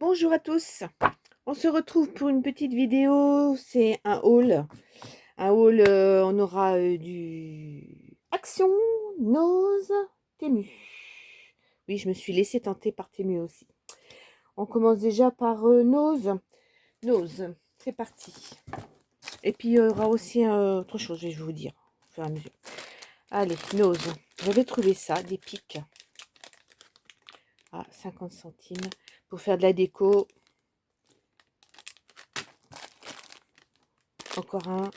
Bonjour à tous, on se retrouve pour une petite vidéo, c'est un haul. On aura du Action, Nose, Temu. Oui, je me suis laissée tenter par Temu aussi. On commence déjà par Nose. Nose, c'est parti. Et puis il y aura aussi autre chose, je vais vous dire, au fur et à mesure. Allez, Nose, j'avais trouvé ça, des pics à 50 centimes pour faire de la déco. Encore un.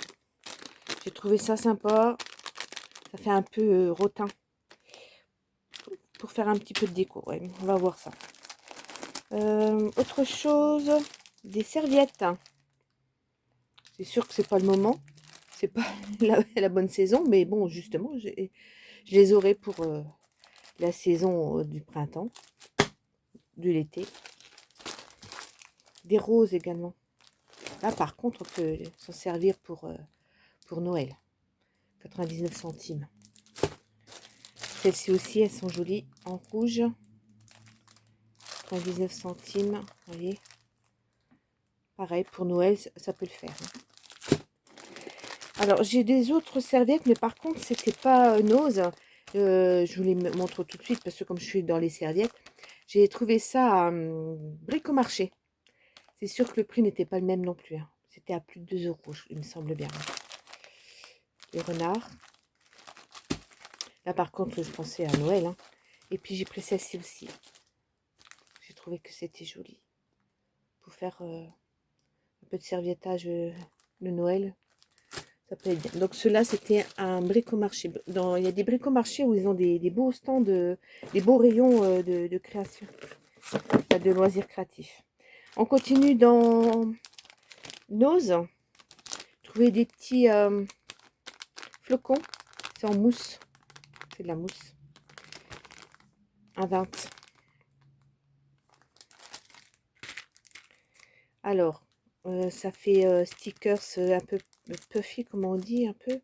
J'ai trouvé ça sympa. Ça fait un peu rotin. Pour faire un petit peu de déco. Ouais, on va voir ça. Autre chose. Des serviettes. C'est sûr que c'est pas le moment. C'est pas la bonne saison. Mais bon, justement, je les aurai pour la saison du printemps. De l'été. Des roses également. Là, par contre, on peut s'en servir pour Noël. 99 centimes. Celles-ci aussi, elles sont jolies en rouge. 99 centimes, vous voyez. Pareil, pour Noël, ça peut le faire. Alors, j'ai des autres serviettes, mais par contre, c'était pas Nose. Je vous les montre tout de suite, parce que comme je suis dans les serviettes, j'ai trouvé ça à Bricomarché. C'est sûr que le prix n'était pas le même non plus. Hein. C'était à plus de 2 euros, il me semble bien. Les renards. Là, par contre, je pensais à Noël. Hein. Et puis, j'ai pris celle-ci aussi. J'ai trouvé que c'était joli. Pour faire un peu de serviettage de Noël. Ça peut être bien. Donc, ceux-là, c'était un bricomarché. Il y a des bricomarchés où ils ont des beaux stands, des beaux rayons de création, de loisirs créatifs. On continue dans Nose. Trouver des petits flocons. C'est en mousse. C'est de la mousse. Un 20. Alors, ça fait stickers un peu puffy, comme on dit, un peu.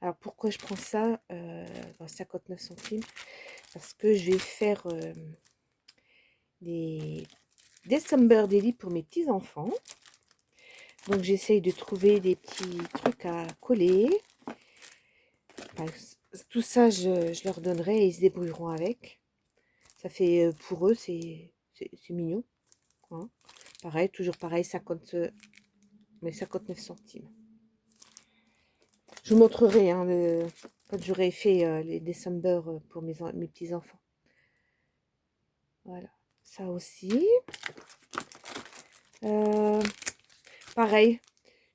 Alors, pourquoi je prends ça 59 centimes. Parce que je vais faire des December Daily pour mes petits-enfants. Donc, j'essaye de trouver des petits trucs à coller. Enfin, tout ça, je leur donnerai et ils se débrouilleront avec. Ça fait, pour eux, c'est mignon. Hein. Pareil, toujours pareil, 59 centimes. Je vous montrerai hein, quand j'aurai fait les December pour mes petits-enfants. Voilà, ça aussi. Pareil,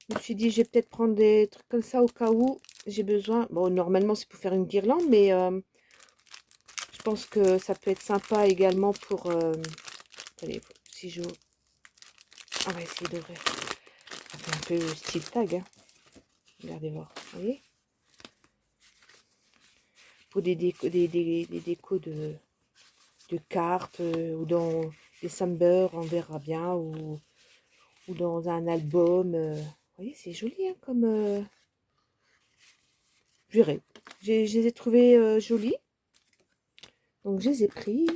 je me suis dit, je vais peut-être prendre des trucs comme ça au cas où j'ai besoin. Bon, normalement, c'est pour faire une guirlande, mais je pense que ça peut être sympa également pour... attendez, si je... On va essayer d'ouvrir. Ça fait un peu style tag. Hein. Regardez voir, vous voyez. Pour des décos, des décos de cartes ou dans des December, on verra bien, ou dans un album. Vous voyez, c'est joli hein, comme... je verrai. Je les ai trouvés jolis. Donc, je les ai pris.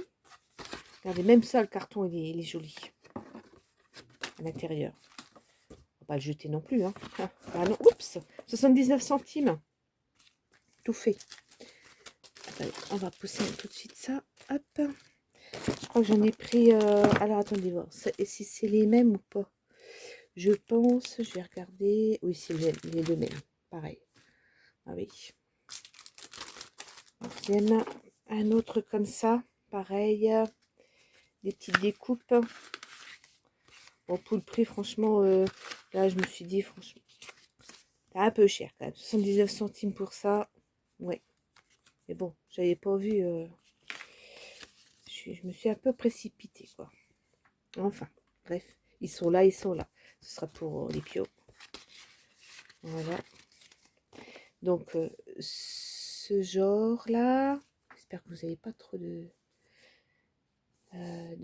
Regardez, même ça, le carton, il est joli. À l'intérieur. On va pas le jeter non plus. Hein. Ah non, oups, 79 centimes. Tout fait. Attendez, on va pousser tout de suite ça. Hop. Je crois que j'en ai pris... alors, attendez voir. Si c'est les mêmes ou pas. Je pense, je vais regarder. Oui, c'est les deux mêmes. Pareil. Ah oui. Deuxième. Un autre comme ça. Pareil. Des petites découpes. Bon, pour le prix, franchement, là, je me suis dit, franchement, c'est un peu cher quand même. 79 centimes pour ça. Ouais. Mais bon, j'avais pas vu. Je me suis un peu précipitée, quoi. Enfin, bref. Ils sont là, ils sont là. Ce sera pour les pios. Voilà. Donc, ce genre-là, j'espère que vous n'avez pas trop de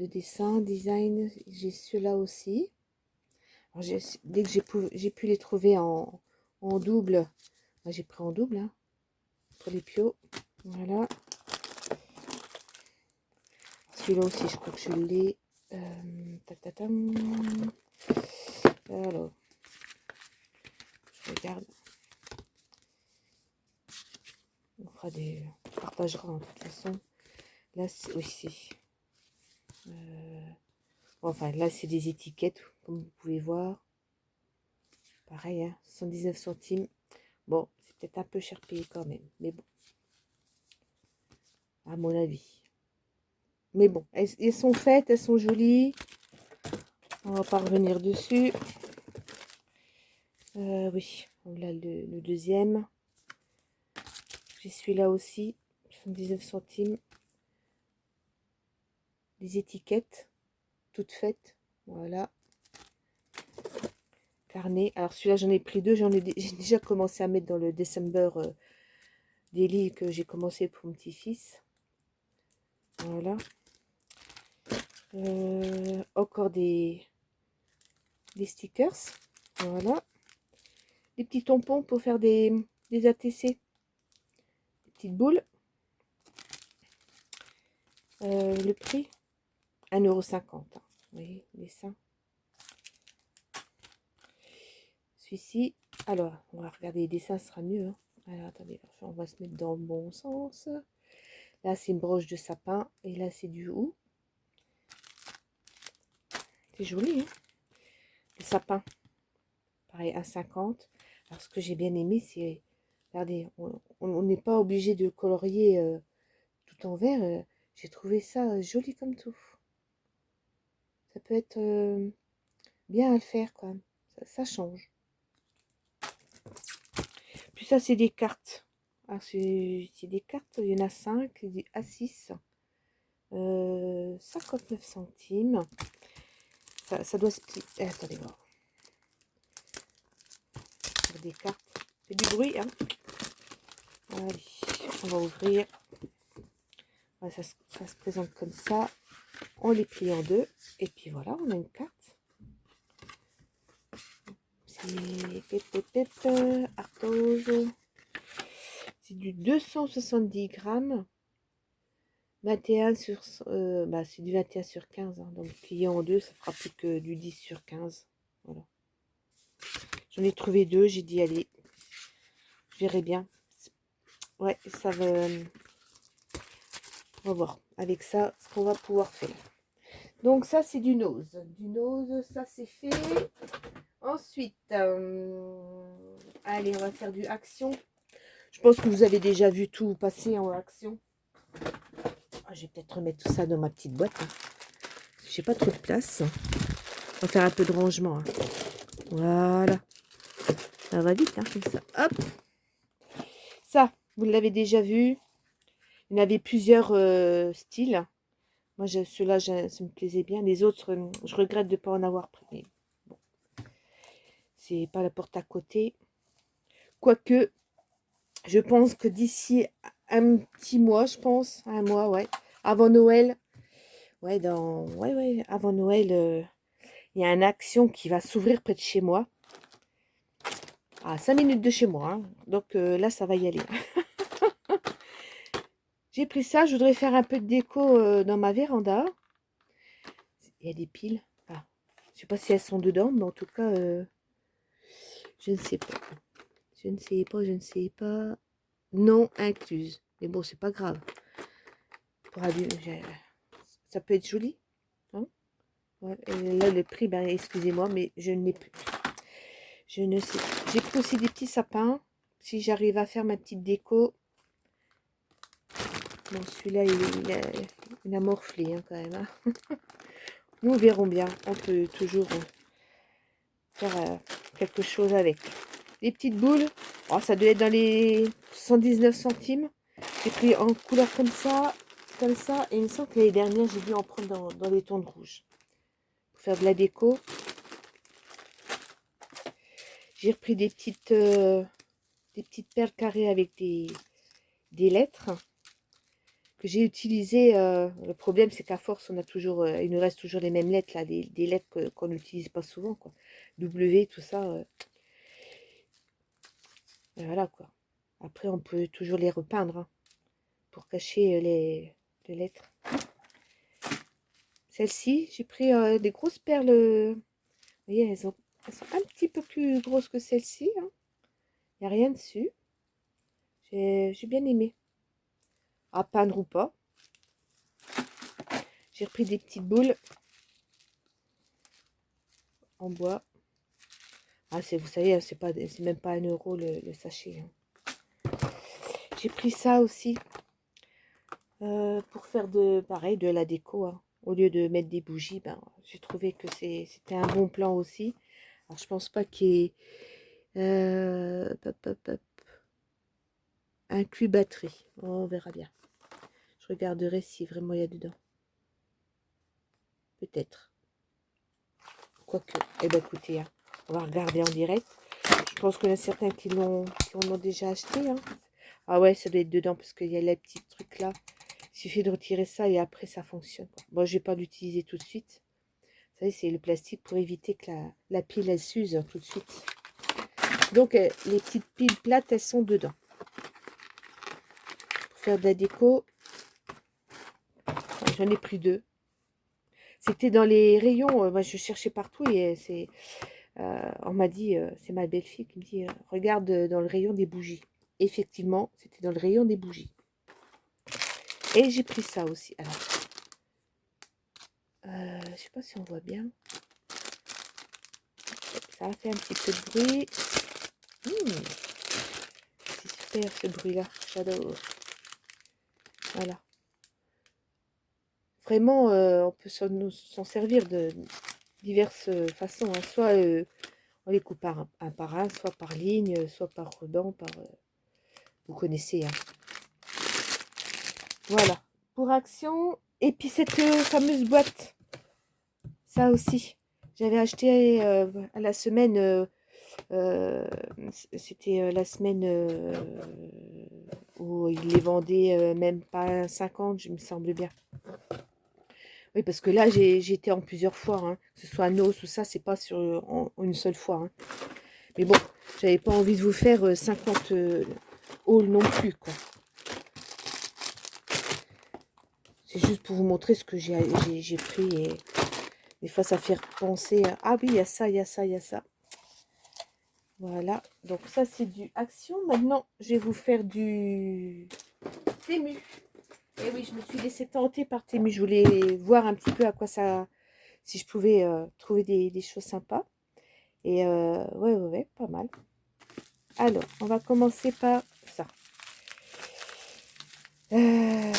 dessin, design. J'ai ceux-là aussi. Alors, dès que j'ai pu les trouver en double, j'ai pris en double hein, pour les pios. Voilà. Celui-là aussi, je crois que je l'ai. Tatatam. Alors, je regarde. On fera des... On partagera de toute façon. Là, c'est aussi... Enfin, là, c'est des étiquettes, comme vous pouvez voir. Pareil, hein, 79 centimes. Bon, c'est peut-être un peu cher payé quand même. Mais bon, à mon avis. Mais bon, elles sont faites, elles sont jolies. On va pas revenir dessus. Oui, là le deuxième. J'ai celui-là aussi, 79 centimes. Des étiquettes, toutes faites. Voilà. Carnet. Alors celui-là, j'en ai pris deux. J'ai déjà commencé à mettre dans le December Daily que j'ai commencé pour mon petit-fils. Voilà. Encore des stickers. Voilà. Des petits tampons pour faire des ATC. Des petites boules. Le prix 1,50 €. Hein. Vous voyez, les seins. Celui-ci. Alors, on va regarder les dessins, ce sera mieux. Hein. Alors, attendez, on va se mettre dans le bon sens. Là, c'est une broche de sapin. Et là, c'est du hou. C'est joli, hein, le sapin. Pareil, 1,50 €. Alors, ce que j'ai bien aimé, c'est... Regardez, on n'est pas obligé de colorier tout en vert. J'ai trouvé ça joli comme tout. Ça peut être bien à le faire, quoi. Ça change. Puis ça, c'est des cartes. Ah, c'est des cartes, il y en a 5, des A6. 59 centimes. Ça doit se... attendez voir. Des cartes. C'est du bruit, hein. Allez, on va ouvrir. Ouais, ça se présente comme ça. On les plie en deux. Et puis voilà, on a une carte. C'est Artose. C'est du 270 grammes. 21 sur... bah, c'est du 21 sur 15. Hein, donc plié en deux, ça fera plus que du 10 sur 15. Voilà. J'en ai trouvé deux. J'ai dit, allez, je verrai bien. Ouais, ça va... On va voir avec ça ce qu'on va pouvoir faire. Donc ça, c'est du nose. Du nose, ça c'est fait. Ensuite, allez, on va faire du action. Je pense que vous avez déjà vu tout passer en action. Ah, je vais peut-être remettre tout ça dans ma petite boîte. Hein. J'ai pas trop de place. On va faire un peu de rangement. Hein. Voilà. Ça va vite, hein, comme ça. Hop. Ça, vous l'avez déjà vu. Il y en avait plusieurs styles. Moi, ceux-là, ça me plaisait bien. Les autres, je regrette de ne pas en avoir pris. Mais bon, c'est pas la porte à côté. Quoique, je pense que d'ici un petit mois, je pense, un mois, ouais, avant Noël, ouais, avant Noël, il y a une action qui va s'ouvrir près de chez moi. À 5 minutes de chez moi. Hein. Donc là, ça va y aller. J'ai pris ça. Je voudrais faire un peu de déco dans ma véranda. Il y a des piles. Ah, je sais pas si elles sont dedans, mais en tout cas, je ne sais pas. Je ne sais pas, je ne sais pas. Non incluse. Mais bon, c'est pas grave. Pour allumer, ça peut être joli. Hein, ouais, et là, le prix, ben, excusez-moi, mais je n'ai plus. Je ne sais pas. J'ai pris aussi des petits sapins. Si j'arrive à faire ma petite déco. Bon, celui-là, il a morflé hein, quand même. Hein. Nous verrons bien. On peut toujours faire quelque chose avec. Les petites boules. Oh, ça doit être dans les 119 centimes. J'ai pris en couleur comme ça. Et il me semble que l'année dernière, j'ai dû en prendre dans les tons de rouge. Pour faire de la déco. J'ai repris des petites perles carrées avec des lettres. Que j'ai utilisé, le problème c'est qu'à force on a toujours, il nous reste toujours les mêmes lettres là, des lettres qu'on n'utilise pas souvent quoi. W, tout ça, voilà quoi. Après on peut toujours les repeindre hein, pour cacher les lettres. Celle-ci, j'ai pris des grosses perles. Vous voyez, elles sont un petit peu plus grosses que celle-ci. Hein. Il n'y a rien dessus. J'ai bien aimé. À peindre ou pas. J'ai repris des petites boules en bois. Ah, vous savez, c'est même pas 1 € le sachet. Hein. J'ai pris ça aussi pour faire pareil, de la déco. Hein. Au lieu de mettre des bougies, ben, j'ai trouvé que c'était un bon plan aussi. Alors, je pense pas qu'il y ait inclus batterie. On verra bien. Je regarderai si vraiment il y a dedans. Peut-être. Quoique. Eh ben écoutez, hein, on va regarder en direct. Je pense qu'il y en a certains qui en ont déjà acheté. Hein. Ah ouais, ça doit être dedans parce qu'il y a les petits trucs là. Il suffit de retirer ça et après ça fonctionne. Bon, je vais pas l'utiliser tout de suite. Vous savez, c'est le plastique pour éviter que la pile elle s'use hein, tout de suite. Donc les petites piles plates, elles sont dedans. Pour faire de la déco, j'en ai pris 2. C'était dans les rayons, moi je cherchais partout et on m'a dit, c'est ma belle-fille qui me dit, regarde dans le rayon des bougies. Effectivement, c'était dans le rayon des bougies. Et j'ai pris ça aussi. Alors, je sais pas si on voit bien. Ça a fait un petit peu de bruit. C'est super ce bruit-là, j'adore. Voilà. Vraiment, on peut s'en servir de diverses façons. Hein. Soit on les coupe un par un, soit par ligne, soit par ruban, vous connaissez. Hein. Voilà. Pour Action. Et puis cette fameuse boîte. Ça aussi. J'avais acheté à la semaine. C'était la semaine où ils les vendaient même pas 50, je me semble bien. Oui, parce que là, j'ai été en plusieurs fois. Hein. Que ce soit Nos ou ça, c'est pas en une seule fois. Hein. Mais bon, j'avais pas envie de vous faire 50 hauls non plus, quoi. C'est juste pour vous montrer ce que j'ai pris. Et des fois, ça fait penser à... Ah oui, il y a ça, il y a ça, il y a ça. Voilà. Donc ça, c'est du Action. Maintenant, je vais vous faire du Temu. Et oui, je me suis laissée tenter par Temu. Je voulais voir un petit peu à quoi ça... Si je pouvais trouver des choses sympas. Et ouais, pas mal. Alors, on va commencer par ça. Ouais.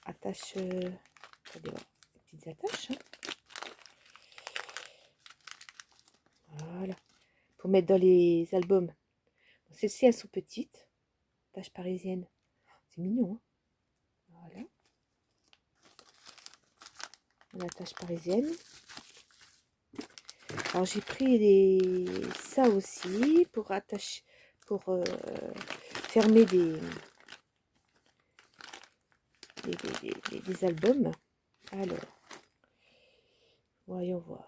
Attache... Attendez, voir. Les petites attaches. Hein. Voilà. Pour mettre dans les albums. Celles-ci, elles sont petites. Attache parisienne. C'est mignon, hein. Voilà. Une attache parisienne. Alors j'ai pris ça aussi pour attacher, pour fermer des albums. Alors, voyons voir.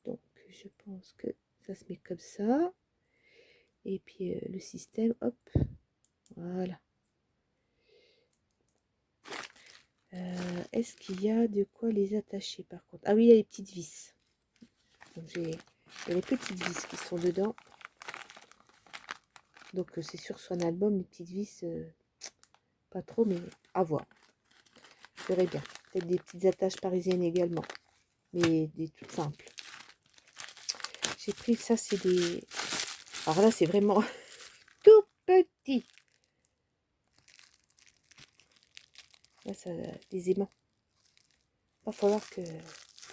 Donc je pense que ça se met comme ça. Et puis le système, hop, voilà. Est-ce qu'il y a de quoi les attacher par contre? Ah oui, il y a les petites vis. Donc il y a les petites vis qui sont dedans. Donc c'est sûr, sur un album, les petites vis, pas trop, mais à voir. Je verrai bien. Peut-être des petites attaches parisiennes également. Mais des toutes simples. J'ai pris ça, c'est des... Alors là, c'est vraiment tout petit. Là, ça des aimants. Va falloir que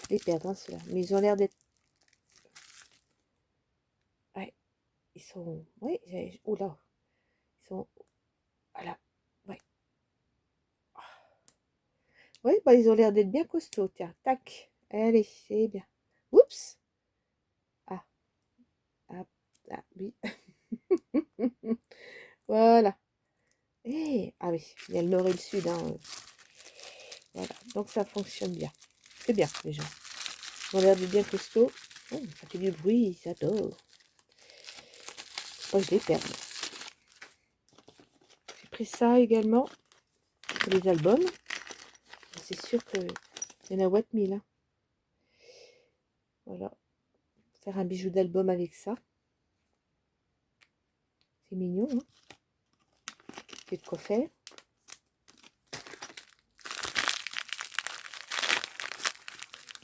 les perdre, hein, ceux-là. Mais ils ont l'air d'être... Ouais, ils sont... Oui, oh là. Ils sont... Voilà. Ouais. Oui, bah, ils ont l'air d'être bien costauds. Tiens, tac. Allez, c'est bien. Oups. Ah. Ah, ah oui. Voilà. Et, ah oui, il y a le nord et le sud. Hein. Voilà, donc ça fonctionne bien. C'est bien, les gens. Ils ont l'air de bien costaud. Oh, ça fait du bruit, j'adore. Moi, je les perds. J'ai pris ça également pour les albums. C'est sûr qu'il y en a what mille. Hein. Voilà. Faire un bijou d'album avec ça. C'est mignon. Hein. C'est de quoi faire.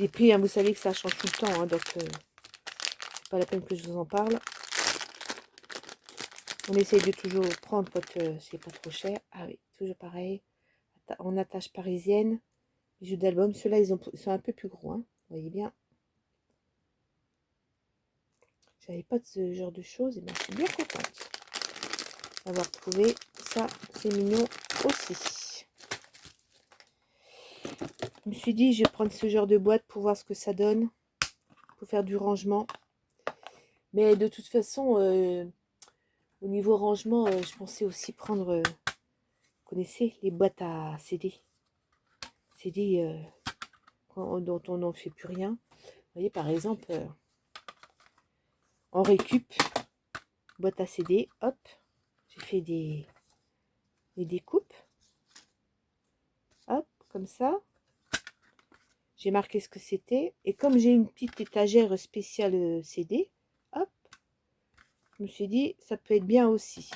Les prix, hein, vous savez que ça change tout le temps. Hein, donc, c'est pas la peine que je vous en parle. On essaye de toujours prendre quand c'est pas trop cher. Ah oui, toujours pareil. En attache parisienne. Bijoux d'album. Ceux-là, ils sont un peu plus gros. Hein. Vous voyez bien. J'avais pas de ce genre de choses. Et bien, je suis bien contente d'avoir trouvé ça. C'est mignon aussi. Je me suis dit, je vais prendre ce genre de boîte pour voir ce que ça donne. Pour faire du rangement. Mais de toute façon, au niveau rangement, je pensais aussi prendre, vous connaissez, les boîtes à CD. CD dont on n'en fait plus rien. Vous voyez, par exemple, en récup, boîte à CD, hop, j'ai fait des découpes. Hop, comme ça. J'ai marqué ce que c'était. Et comme j'ai une petite étagère spéciale CD, hop, je me suis dit, ça peut être bien aussi.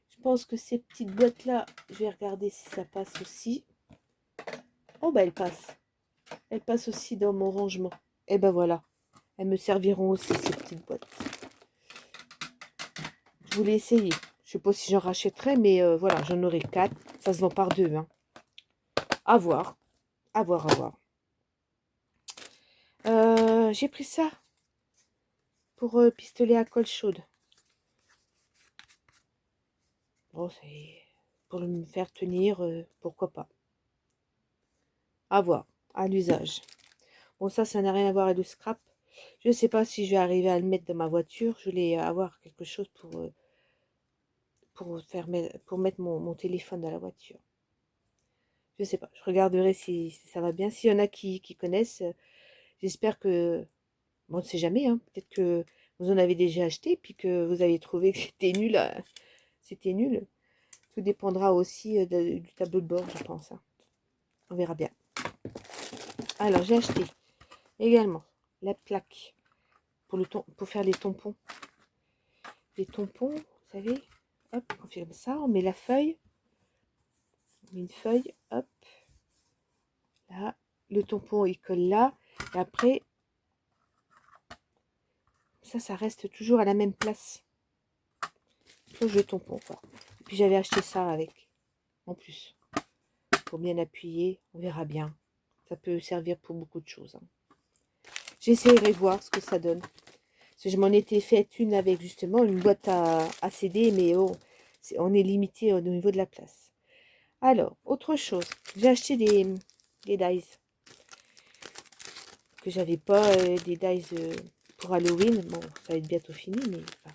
Je pense que ces petites boîtes-là, je vais regarder si ça passe aussi. Oh, bah, elles passent. Elles passent aussi dans mon rangement. Et ben voilà. Elles me serviront aussi, ces petites boîtes. Je voulais essayer. Je sais pas si j'en rachèterai, mais voilà, j'en aurai 4. Ça se vend par 2. Hein. À voir. À voir, à voir. J'ai pris ça pour pistolet à colle chaude. Bon, c'est pour me faire tenir, pourquoi pas. À voir, à l'usage. Bon, ça n'a rien à voir avec le scrap. Je ne sais pas si je vais arriver à le mettre dans ma voiture. Je voulais avoir quelque chose pour mettre mon téléphone dans la voiture. Je sais pas, je regarderai si ça va bien. S'il y en a qui connaissent, j'espère que... Bon, on ne sait jamais, hein. Peut-être que vous en avez déjà acheté, puis que vous avez trouvé que c'était nul. C'était nul. Tout dépendra aussi du tableau de bord, je pense. Hein. On verra bien. Alors, j'ai acheté également la plaque pour faire les tampons. Les tampons, vous savez, hop, on fait comme ça, on met la feuille. On met une feuille, hop. Là, le tampon, il colle là. Et après, ça reste toujours à la même place. Cloche de tampon, quoi. Et puis, j'avais acheté ça avec, en plus. Pour bien appuyer, on verra bien. Ça peut servir pour beaucoup de choses. Hein. J'essaierai de voir ce que ça donne. Parce que je m'en étais faite une avec, justement, une boîte à CD, mais oh, on est limité au niveau de la place. Alors, autre chose. J'ai acheté des dies. Que j'avais pas des dies pour Halloween. Bon, ça va être bientôt fini, mais enfin,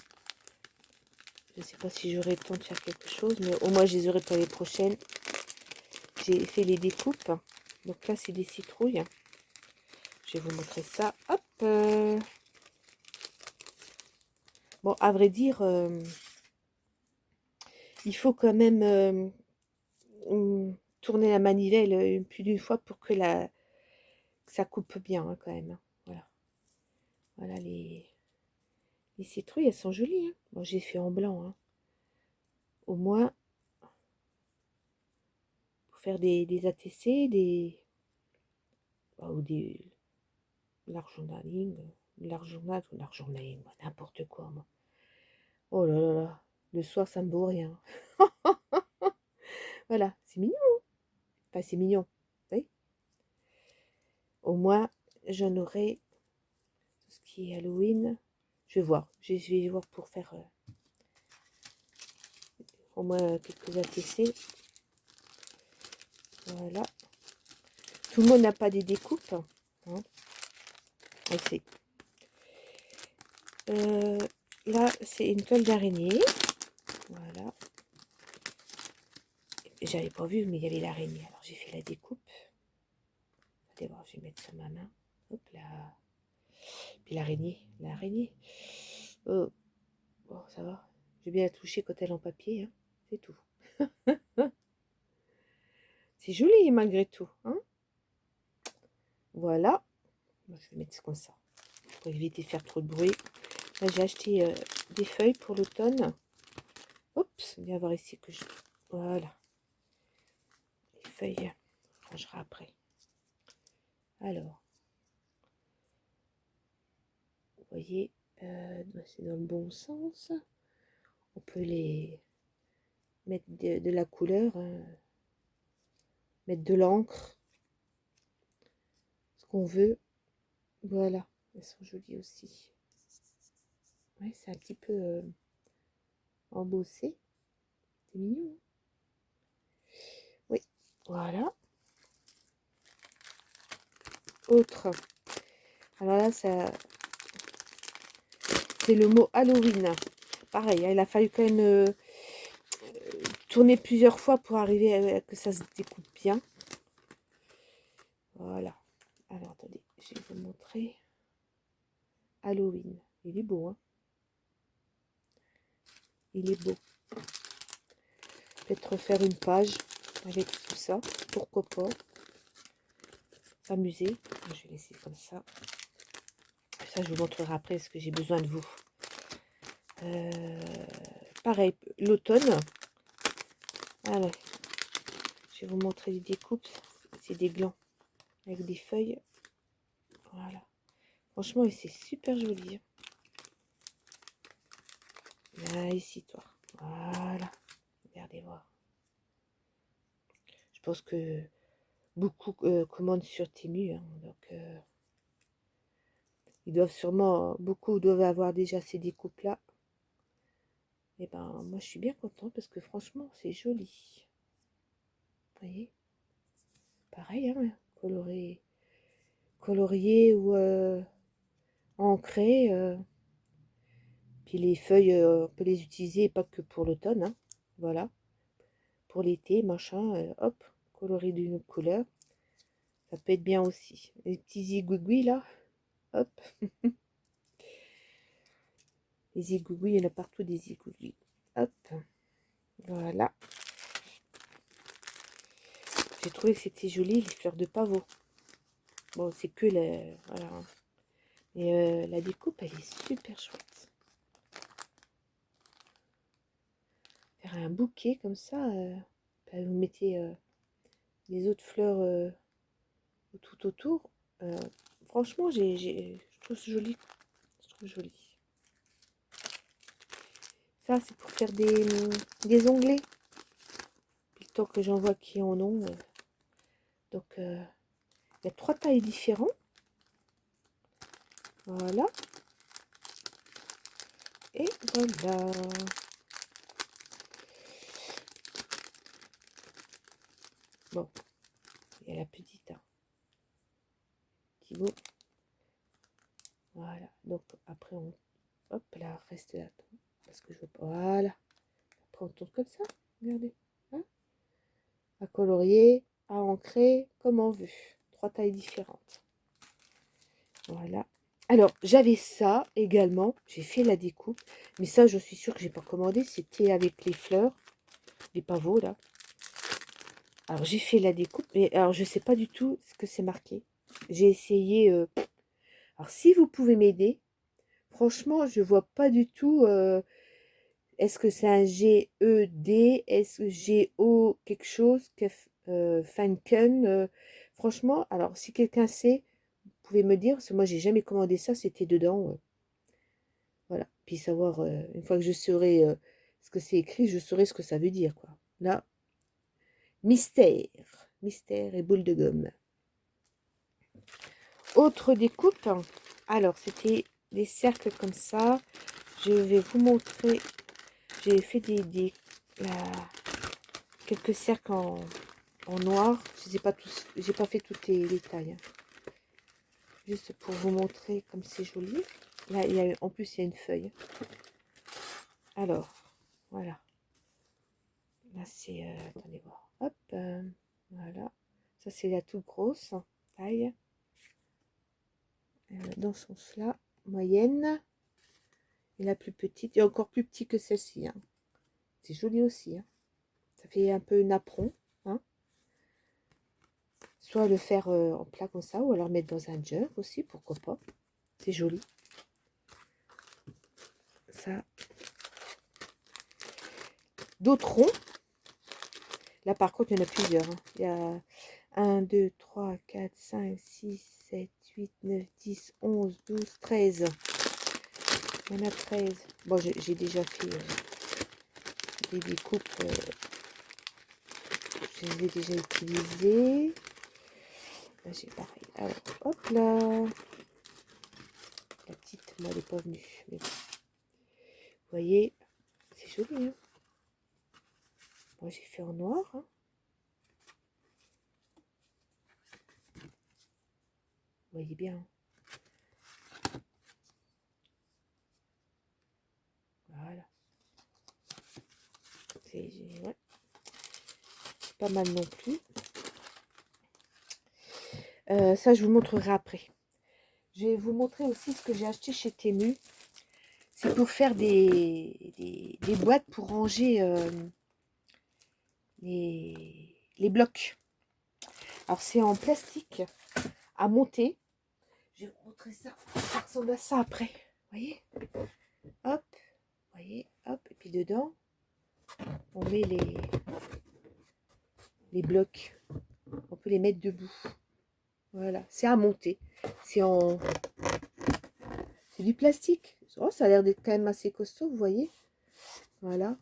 je sais pas si j'aurai le temps de faire quelque chose, mais au moins je les aurai pour les prochaines. J'ai fait les découpes. Donc là, c'est des citrouilles. Je vais vous montrer ça. Hop. Bon, à vrai dire, il faut quand même tourner la manivelle plus d'une fois pour que ça coupe bien, hein, quand même. Hein. Voilà. Voilà les citrouilles, elles sont jolies. Hein. Bon, j'ai fait en blanc. Hein. Au moins, pour faire des ATC, ou des l'arjournaling, l'arjournaling, n'importe quoi, moi. Oh là là là, le soir, ça me vaut rien. Voilà, c'est mignon. Hein. Enfin, c'est mignon. Vous voyez, au moins, j'en aurai tout ce qui est Halloween. Je vais voir. Je vais voir pour faire au moins quelques ATC. Voilà. Tout le monde n'a pas des découpes. Hein. On sait. Là, c'est une toile d'araignée. Voilà. J'avais pas vu, mais il y avait l'araignée. Alors, j'ai fait la découpe. Allez voir, je vais mettre sur ma main. Hop là. Puis l'araignée. Oh, bon, ça va. J'ai bien la toucher quand elle est en papier. Hein. C'est tout. C'est joli malgré tout, hein. Voilà. Je vais mettre comme ça pour éviter de faire trop de bruit. Là, j'ai acheté des feuilles pour l'automne. Oups, viens voir ici que je... Voilà. Les feuilles, on rangera après. Alors, vous voyez, c'est dans le bon sens. On peut les mettre de la couleur, hein, mettre de l'encre, ce qu'on veut. Voilà, elles sont jolies aussi. Ouais, c'est un petit peu embossé. C'est mignon, hein. Oui, voilà. Autre. Alors là, ça, c'est le mot Halloween. Pareil, hein, il a fallu quand même tourner plusieurs fois pour arriver à que ça se découpe bien. Voilà. Alors, attendez, je vais vous montrer. Halloween. Il est beau, hein. Il est beau. Peut-être refaire une page avec tout ça. Pourquoi pas. S'amuser. Je vais laisser comme ça. Ça, je vous montrerai après parce que j'ai besoin de vous. Pareil, l'automne. Allez. Je vais vous montrer les découpes. C'est des glands avec des feuilles. Voilà. Franchement, c'est super joli. Là, ici, toi. Voilà. Regardez voir. Je pense que beaucoup commandent sur Temu. Hein, donc, ils doivent sûrement, beaucoup doivent avoir déjà ces découpes-là. Et ben, moi, je suis bien contente parce que franchement, c'est joli. Vous voyez? Pareil, hein, colorié ou ancré. Puis les feuilles, on peut les utiliser pas que pour l'automne. Hein, voilà. Pour l'été, machin, hop, coloré d'une autre couleur. Ça peut être bien aussi. Les petits zigouigouis là, hop. Les zigouigouis, il y en a partout des zigouigouis. Hop, voilà. J'ai trouvé que c'était joli, les fleurs de pavot. Bon, c'est que la... Voilà. Et la découpe, elle est super chouette. Faire un bouquet comme ça, vous mettez les autres fleurs tout autour. Franchement, je trouve ça joli. Je trouve joli. Ça, c'est pour faire des onglets. Puis le temps que j'en vois qui en ont. Donc, il y a 3 tailles différentes. Voilà. Et voilà. Bon, il y a la petite. Hein. Petit bout. Voilà. Donc, après, on... Hop, là, reste là. Parce que je veux pas... Voilà. Après, on tourne comme ça. Regardez. Hein, à colorier, à ancrer, comme on veut. 3 tailles différentes. Voilà. Alors, j'avais ça également. J'ai fait la découpe. Mais ça, je suis sûre que j'ai pas commandé. C'était avec les fleurs. Les pavots, là. Alors, j'ai fait la découpe. Mais alors, je sais pas du tout ce que c'est marqué. J'ai essayé... Alors, si vous pouvez m'aider, franchement, je vois pas du tout... est-ce que c'est un G-E-D? Est-ce que G-O quelque chose? Fanken? Franchement, alors, si quelqu'un sait, vous pouvez me dire. Parce que moi, j'ai jamais commandé ça. C'était dedans. Voilà. Puis savoir, une fois que je saurai ce que c'est écrit, je saurai ce que ça veut dire, quoi. Là, mystère. Mystère et boule de gomme. Autre découpe. Alors, c'était des cercles comme ça. Je vais vous montrer. J'ai fait quelques cercles en noir. Je sais pas tous. J'ai pas fait toutes les tailles. Hein. Juste pour vous montrer comme c'est joli. Là, en plus, il y a une feuille. Alors, voilà. Là, c'est... attendez voir. Hop. Voilà. Ça, c'est la toute grosse taille. Dans ce sens-là, moyenne. Et la plus petite. Et encore plus petit que celle-ci. Hein. C'est joli aussi. Hein. Ça fait un peu napperon, hein. Soit le faire en plat comme ça, ou alors mettre dans un jug aussi, pourquoi pas. C'est joli. Ça. D'autres ronds. Là, par contre, il y en a plusieurs, hein. Il y a 1, 2, 3, 4, 5, 6, 7, 8, 9, 10, 11, 12, 13. Il y en a 13. Bon, j'ai déjà fait des découpes. Je les ai déjà utilisées. Là, j'ai pareil. Alors, hop là. La petite, moi, elle n'est pas venue. Mais bon. Vous voyez, c'est joli, hein. Moi, j'ai fait en noir, hein. Vous voyez bien. Voilà. C'est ouais, pas mal non plus. Ça, je vous montrerai après. Je vais vous montrer aussi ce que j'ai acheté chez Temu. C'est pour faire des boîtes pour ranger les blocs. Alors, c'est en plastique à monter. Je vais vous montrer ça. Ça ressemble à ça après. Vous voyez? Hop. Vous voyez? Hop. Et puis dedans, on met les blocs. On peut les mettre debout. Voilà. C'est à monter. C'est du plastique. Oh, ça a l'air d'être quand même assez costaud, vous voyez? Voilà.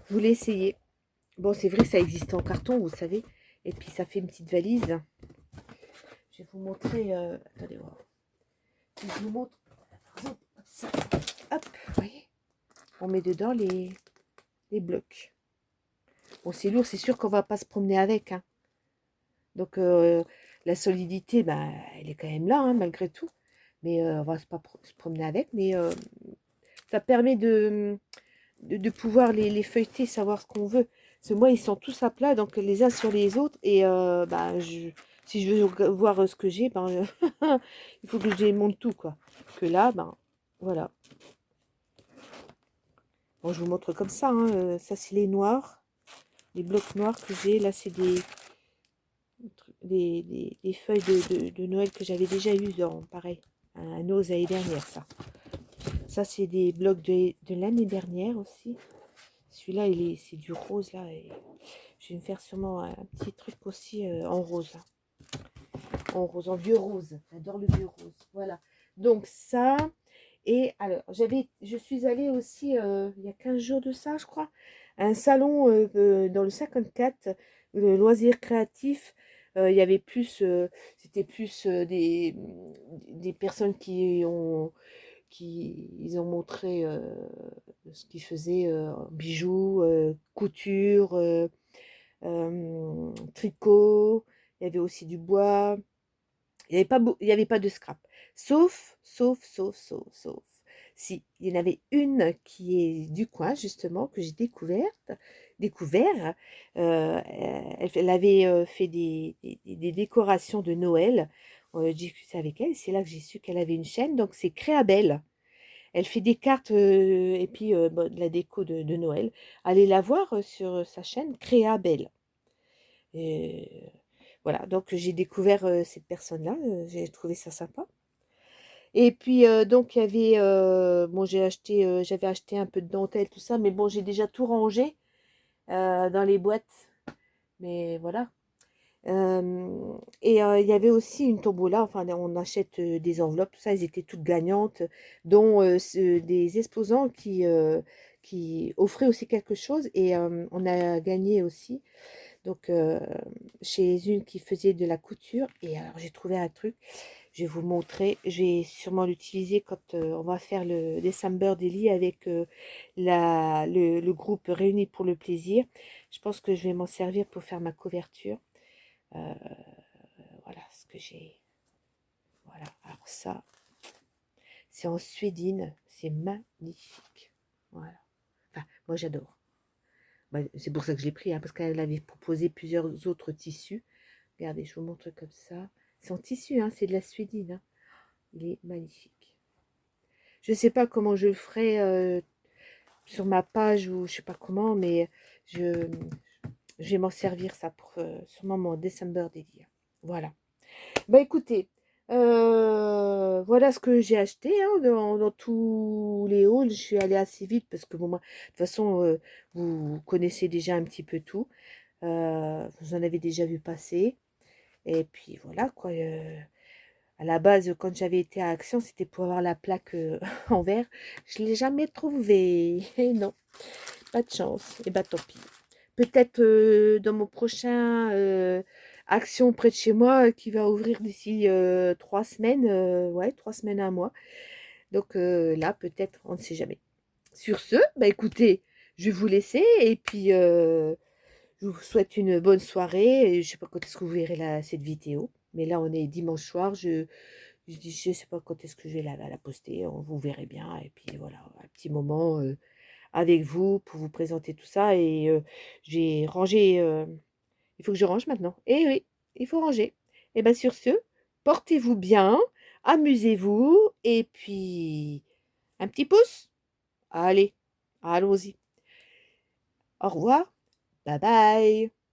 Vous l'essayez. Bon, c'est vrai que ça existe en carton, vous savez. Et puis, ça fait une petite valise. Je vais vous montrer... attendez, voir. Je vous montre... Ça. Hop, vous voyez? On met dedans les blocs. Bon, c'est lourd, c'est sûr qu'on va pas se promener avec, hein. Donc, la solidité, bah, elle est quand même là, hein, malgré tout. Mais on va pas se promener avec. Mais ça permet de pouvoir les feuilleter, savoir ce qu'on veut. Parce que moi, ils sont tous à plat, donc les uns sur les autres. Et bah, si je veux voir ce que j'ai, ben, il faut que je monte tout, quoi. Que là, ben, voilà. Bon, je vous montre comme ça, hein. Ça, c'est les noirs. Les blocs noirs que j'ai. Là, c'est des feuilles de Noël que j'avais déjà eu dans, pareil, un ose l'année dernière, ça. Ça, c'est des blocs de l'année dernière aussi. Celui-là, c'est du rose, là. Et je vais me faire sûrement un petit truc aussi en rose. Là. En rose, en vieux rose. J'adore le vieux rose. Voilà. Donc, ça. Et alors, je suis allée aussi, il y a 15 jours de ça, je crois, à un salon dans le 54, le loisir créatif. Il y avait plus, c'était plus des personnes ils ont montré ce qu'ils faisaient, bijoux, couture, tricot. Il y avait aussi du bois. Il y avait pas de scrap. Sauf. Si, il y en avait une qui est du coin, justement, que j'ai découvert. Elle avait fait des décorations de Noël. J'ai discuté avec elle. C'est là que j'ai su qu'elle avait une chaîne. Donc, c'est Créabelle. Elle fait des cartes et puis de la déco de Noël. Allez la voir sur sa chaîne Créabelle. Voilà, donc j'ai découvert cette personne-là, j'ai trouvé ça sympa. Et puis donc il y avait, bon j'avais acheté un peu de dentelle, tout ça, mais bon j'ai déjà tout rangé dans les boîtes, mais voilà. Et il y avait aussi une tombola, enfin on achète des enveloppes, tout ça, elles étaient toutes gagnantes, dont des exposants qui offraient aussi quelque chose, et on a gagné aussi. Donc, chez une qui faisait de la couture. Et alors, j'ai trouvé un truc. Je vais vous montrer. Je vais sûrement l'utiliser quand on va faire le December Daily avec le groupe Réunis pour le plaisir. Je pense que je vais m'en servir pour faire ma couverture. Euh, voilà ce que j'ai. Voilà. Alors ça, c'est en suédine. C'est magnifique. Voilà. Enfin, moi, j'adore. Bah, c'est pour ça que je l'ai pris, hein, parce qu'elle avait proposé plusieurs autres tissus. Regardez, je vous montre comme ça. C'est en tissu, hein, c'est de la suédine. Hein. Il est magnifique. Je ne sais pas comment je le ferai sur ma page ou je sais pas comment, mais je, je vais m'en servir ça pour sûrement mon December Daily. Voilà. Bah écoutez, voilà ce que j'ai acheté hein, dans tous les hauls. Je suis allée assez vite parce que bon, moi, de toute façon, vous connaissez déjà un petit peu tout. Vous en avez déjà vu passer. Et puis voilà quoi. À la base, quand j'avais été à Action, c'était pour avoir la plaque en verre. Je ne l'ai jamais trouvée. Et non, pas de chance. Et bah tant pis. Peut-être dans mon prochain Action près de chez moi qui va ouvrir d'ici 3 semaines. Ouais, 3 semaines à un mois. Donc là, peut-être, on ne sait jamais. Sur ce, bah écoutez, je vais vous laisser et puis je vous souhaite une bonne soirée. Je sais pas quand est-ce que vous verrez cette vidéo, mais là on est dimanche soir. Je sais pas quand est-ce que je vais la poster. Vous verrez bien. Et puis voilà, un petit moment avec vous pour vous présenter tout ça. Et j'ai rangé. Il faut que je range maintenant. Eh oui, il faut ranger. Et bien sur ce, portez-vous bien, amusez-vous et puis un petit pouce. Allez, allons-y. Au revoir. Bye bye.